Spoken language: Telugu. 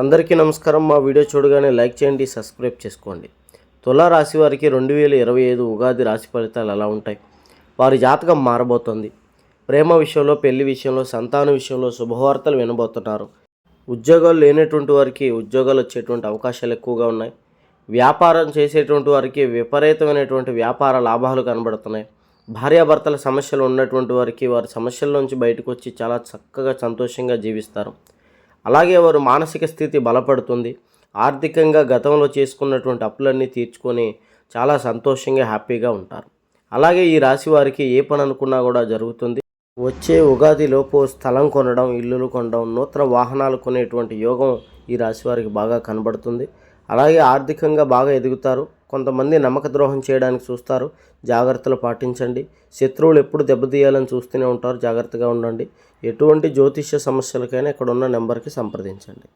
అందరికీ నమస్కారం. మా వీడియో చూడగానే లైక్ చేయండి, సబ్స్క్రైబ్ చేసుకోండి. తులా రాశి వారికి 2025 ఉగాది రాశి ఫలితాలు ఎలా ఉంటాయి? వారి జాతకం మారబోతోంది. ప్రేమ విషయంలో, పెళ్లి విషయంలో, సంతాన విషయంలో శుభవార్తలు వినబోతున్నారు. ఉద్యోగాలు లేనటువంటి వారికి ఉద్యోగాలు వచ్చేటువంటి అవకాశాలు ఎక్కువగా ఉన్నాయి. వ్యాపారం చేసేటువంటి వారికి విపరీతమైనటువంటి వ్యాపార లాభాలు కనబడుతున్నాయి. భార్యాభర్తల సమస్యలు ఉన్నటువంటి వారికి వారి సమస్యల నుంచి బయటకు వచ్చి చాలా చక్కగా సంతోషంగా జీవిస్తారు. అలాగే వారు మానసిక స్థితి బలపడుతుంది. ఆర్థికంగా గతంలో చేసుకున్నటువంటి అప్పులన్నీ తీర్చుకొని చాలా సంతోషంగా హ్యాపీగా ఉంటారు. అలాగే ఈ రాశి వారికి ఏ పని అనుకున్నా కూడా జరుగుతుంది. వచ్చే ఉగాదిలోపు స్థలం కొనడం, ఇల్లులు కొనడం, నూతన వాహనాలు కొనేటువంటి యోగం ఈ రాశి వారికి బాగా కనబడుతుంది. అలాగే ఆర్థికంగా బాగా ఎదుగుతారు. కొంతమంది నమ్మక ద్రోహం చేయడానికి చూస్తారు, జాగ్రత్తలు పాటించండి. శత్రువులు ఎప్పుడు దెబ్బతీయాలని చూస్తూనే ఉంటారు, జాగ్రత్తగా ఉండండి. ఎటువంటి జ్యోతిష్య సమస్యలకైనా ఇక్కడ ఉన్న నెంబర్కి సంప్రదించండి.